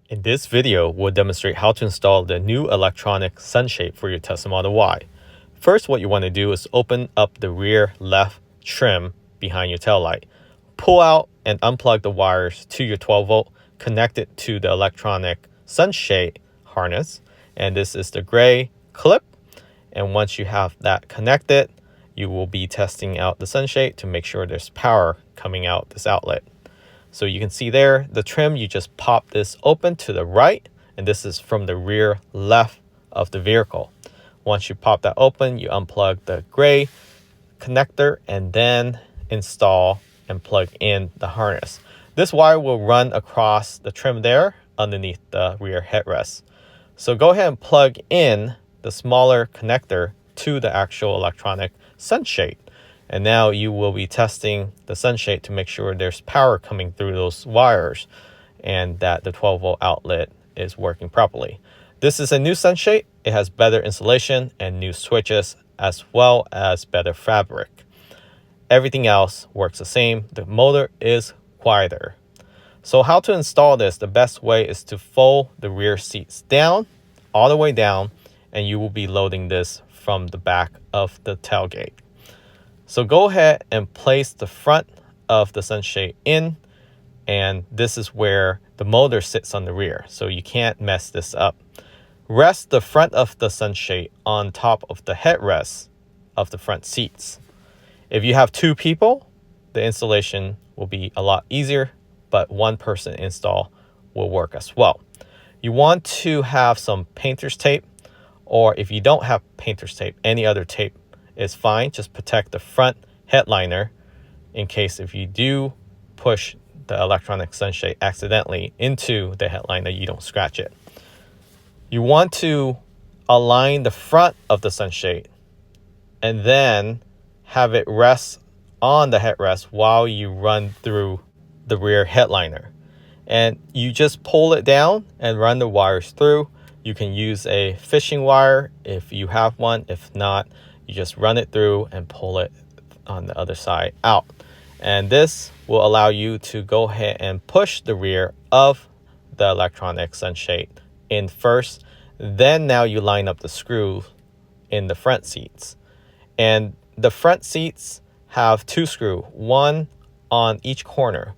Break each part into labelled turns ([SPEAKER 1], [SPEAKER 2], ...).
[SPEAKER 1] In this video, we'll demonstrate how to install the new electronic sunshade for your Tesla Model Y. First, what you want to do is open up the rear left trim behind your taillight. Pull out and unplug the wires to your 12-volt, connect it to the electronic sunshade harness. And this is the gray clip. And once you have that connected, you will be testing out the sunshade to make sure there's power coming out this outlet. So you can see there, the trim, you just pop this open to the right, and this is from the rear left of the vehicle. Once you pop that open, you unplug the gray connector and then install and plug in the harness. This wire will run across the trim there underneath the rear headrest. So go ahead and plug in the smaller connector to the actual electronic sunshade. And now you will be testing the sunshade to make sure there's power coming through those wires and that the 12-volt outlet is working properly. This is a new sunshade. It has better insulation and new switches as well as better fabric. Everything else works the same. The motor is quieter. So how to install this? The best way is to fold the rear seats down, all the way down, and you will be loading this from the back of the tailgate. So go ahead and place the front of the sunshade in, and this is where the motor sits on the rear, so you can't mess this up. Rest the front of the sunshade on top of the headrest of the front seats. If you have two people, the installation will be a lot easier, but one person install will work as well. You want to have some painter's tape, or if you don't have painter's tape, any other tape is fine. Just protect the front headliner in case if you do push the electronic sunshade accidentally into the headliner, you don't scratch it. You want to align the front of the sunshade and then have it rest on the headrest while you run through the rear headliner. And you just pull it down and run the wires through. You can use a fishing wire if you have one. If not, you just run it through and pull it on the other side out. And this will allow you to go ahead and push the rear of the electronic sunshade in first. Then now you line up the screw in the front seats. And the front seats have two screws, one on each corner.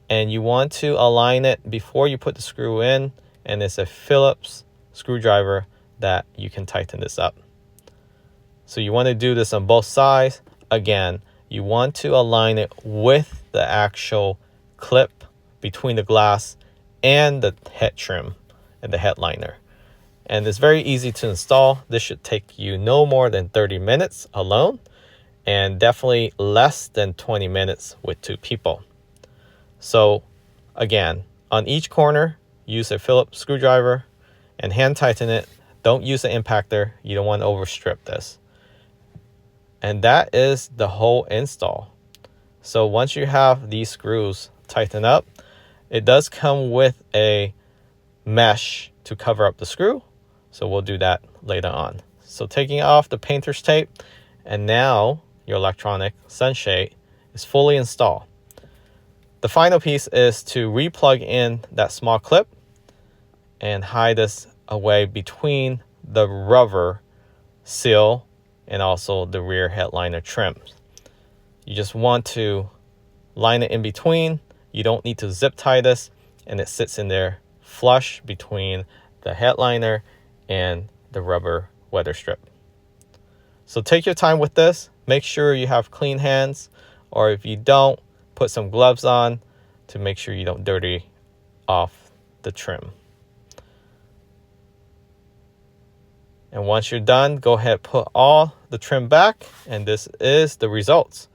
[SPEAKER 1] And you want to align it before you put the screw in. And it's a Phillips screwdriver that you can tighten this up. So you want to do this on both sides. Again, you want to align it with the actual clip between the glass and the head trim and the headliner. And it's very easy to install. This should take you no more than 30 minutes alone, and definitely less than 20 minutes with two people. So again, on each corner, use a Phillips screwdriver and hand tighten it. Don't use an impactor. You don't want to overstrip this. And that is the whole install. So once you have these screws tightened up, it does come with a mesh to cover up the screw. So we'll do that later on. So taking off the painter's tape, and now your electronic sunshade is fully installed. The final piece is to re-plug in that small clip and hide this away between the rubber seal and also the rear headliner trim. You just want to line it in between. You don't need to zip tie this, and it sits in there flush between the headliner and the rubber weather strip. So take your time with this. Make sure you have clean hands, or if you don't, put some gloves on to make sure you don't dirty off the trim. And once you're done, go ahead, put all the trim back, and this is the results.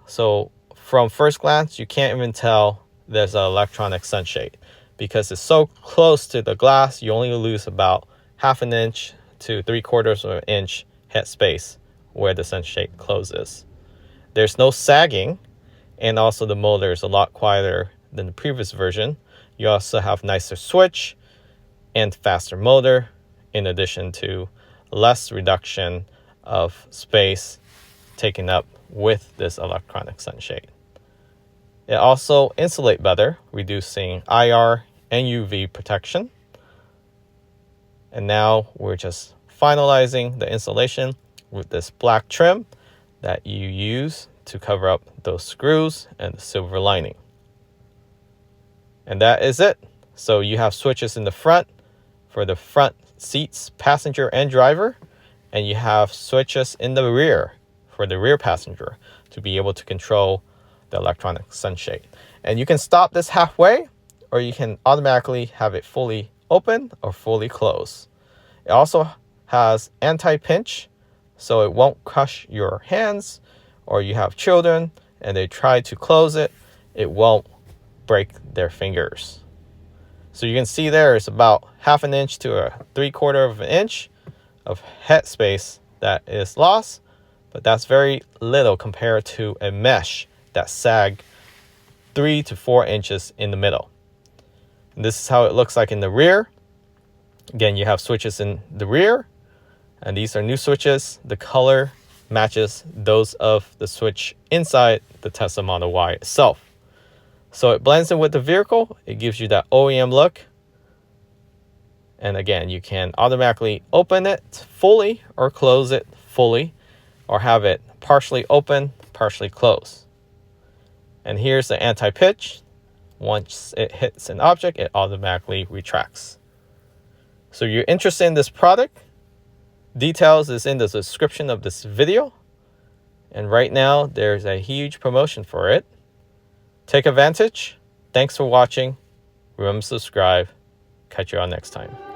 [SPEAKER 1] So from first glance, you can't even tell there's an electronic sunshade because it's so close to the glass. You only lose about 1/2 inch to 3/4 of an inch head space where the sunshade closes. There's no sagging, and also the motor is a lot quieter than the previous version. You also have nicer switch and faster motor, in addition to less reduction of space taken up with this electronic sunshade. It also insulates better, reducing IR and UV protection. And now we're just finalizing the installation with this black trim that you use to cover up those screws and the silver lining. And that is it. So you have switches in the front for the front seats, passenger and driver, and you have switches in the rear for the rear passenger to be able to control the electronic sunshade. And you can stop this halfway, or you can automatically have it fully open or fully close. It also has anti-pinch, so it won't crush your hands, or you have children and they try to close it, it won't break their fingers. So you can see there is about 1/2 inch to a 3/4 inch of head space that is lost, but that's very little compared to a mesh that sag 3 to 4 inches in the middle. And this is how it looks like in the rear. Again, you have switches in the rear, and these are new switches. The color matches those of the switch inside the Tesla Model Y itself. So it blends in with the vehicle. It gives you that OEM look. And again, you can automatically open it fully or close it fully, or have it partially open, partially closed. And here's the anti-pitch. Once it hits an object, it automatically retracts. So if you're interested in this product, details is in the description of this video. And right now, there's a huge promotion for it. Take advantage. Thanks for watching. Remember to subscribe. Catch you on next time.